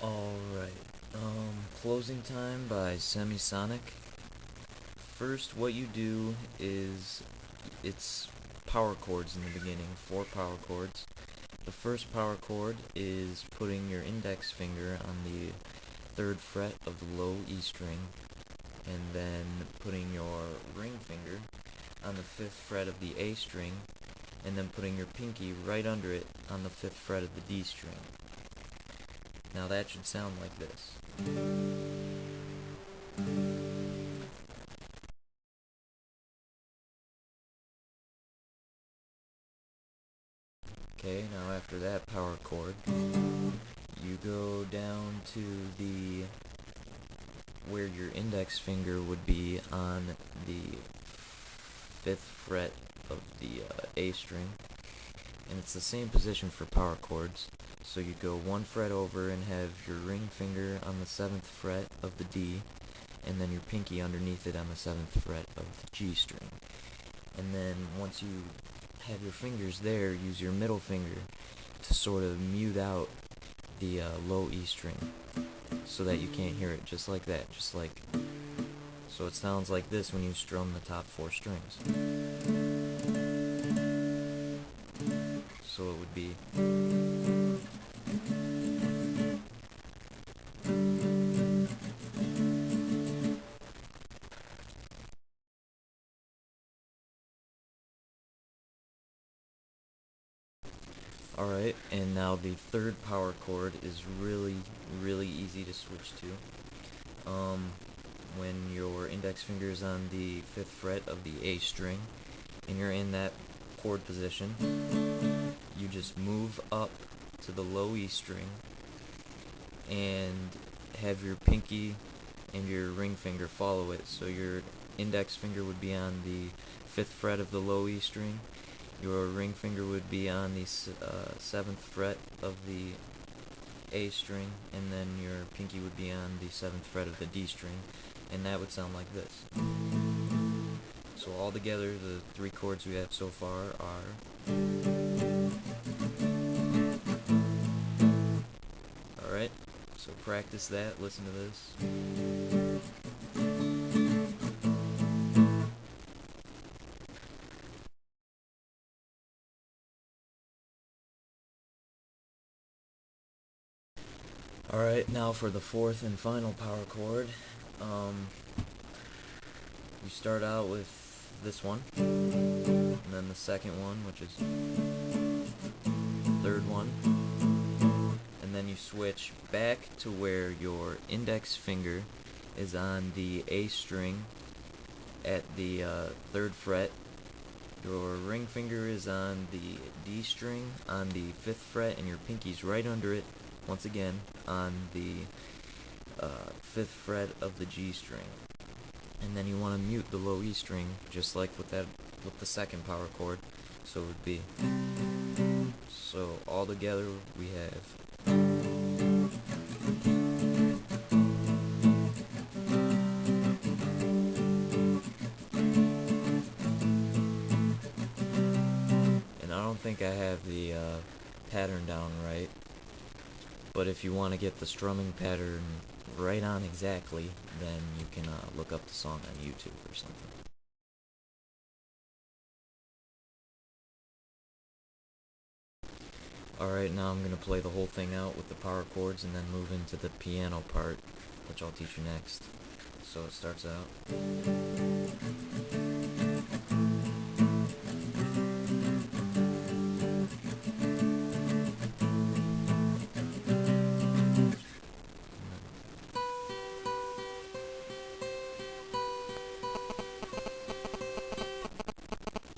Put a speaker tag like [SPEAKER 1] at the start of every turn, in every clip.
[SPEAKER 1] Alright, Closing Time by Semisonic. First, what you do is, it's power chords in the beginning, 4 power chords. The first power chord is putting your index finger on the 3rd fret of the low E string, and then putting your ring finger on the 5th fret of the A string, and then putting your pinky right under it on the 5th fret of the D string. Now that should sound like this. Okay, now after that power chord, you go down to the where your index finger would be on the 5th fret of the A string, and it's the same position for power chords. So you go 1 fret over and have your ring finger on the 7th fret of the D, and then your pinky underneath it on the 7th fret of the G string. And then once you have your fingers there, use your middle finger to sort of mute out the low E string so that you can't hear it, just like that, so it sounds like this when you strum the top 4 strings. So it would be alright, and now the 3rd power chord is really easy to switch to. When your index finger is on the 5th fret of the A string, and you're in that chord position, you just move up to the low E string, and have your pinky and your ring finger follow it. So your index finger would be on the 5th fret of the low E string, your ring finger would be on the 7th fret of the A string, and then your pinky would be on the 7th fret of the D string, and that would sound like this. So all together, the 3 chords we have so far are... Alright, so practice that, listen to this. Alright, now for the 4th and final power chord. We start out with this one, and then the 2nd one, which is the 3rd one, and then you switch back to where your index finger is on the A string at the 3rd fret, your ring finger is on the D string on the 5th fret, and your pinky's right under it, once again, on the 5th fret of the G string. And then you want to mute the low E string, just like with the 2nd power chord. So it would be... So all together we have... And I don't think I have the pattern down right, but if you want to get the strumming pattern right on exactly, then you can look up the song on YouTube or something. Alright, now I'm going to play the whole thing out with the power chords and then move into the piano part, which I'll teach you next. So it starts out.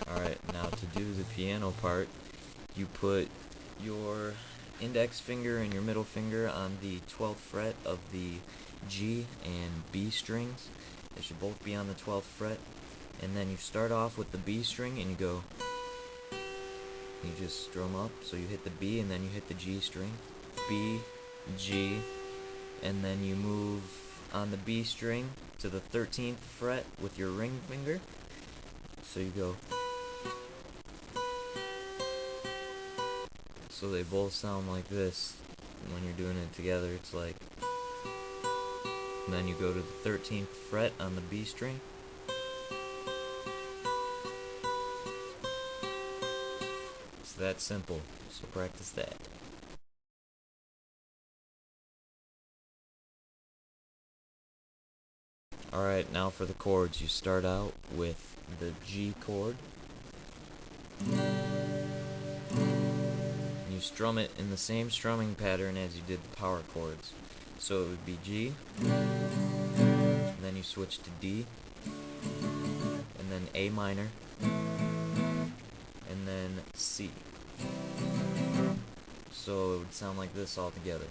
[SPEAKER 1] Alright, now to do the piano part, you put your index finger and your middle finger on the 12th fret of the G and B strings. They should both be on the 12th fret. And then you start off with the B string and you go... You just strum up, so you hit the B and then you hit the G string. B, G, and then you move on the B string to the 13th fret with your ring finger. So you go... So they both sound like this. when you're doing it together, it's like, and then you go to the 13th fret on the B string. It's that simple, so practice that. Alright, now for the chords. You start out with the G chord. You strum it in the same strumming pattern as you did the power chords. So it would be G, and then you switch to D, and then A minor, and then C. So it would sound like this all together.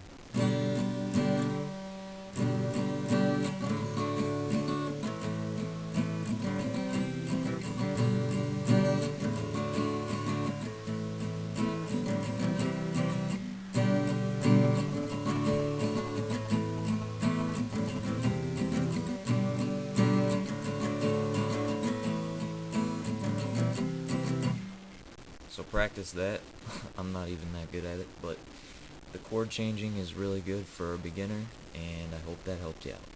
[SPEAKER 1] So practice that. I'm not even that good at it, but the chord changing is really good for a beginner, and I hope that helped you out.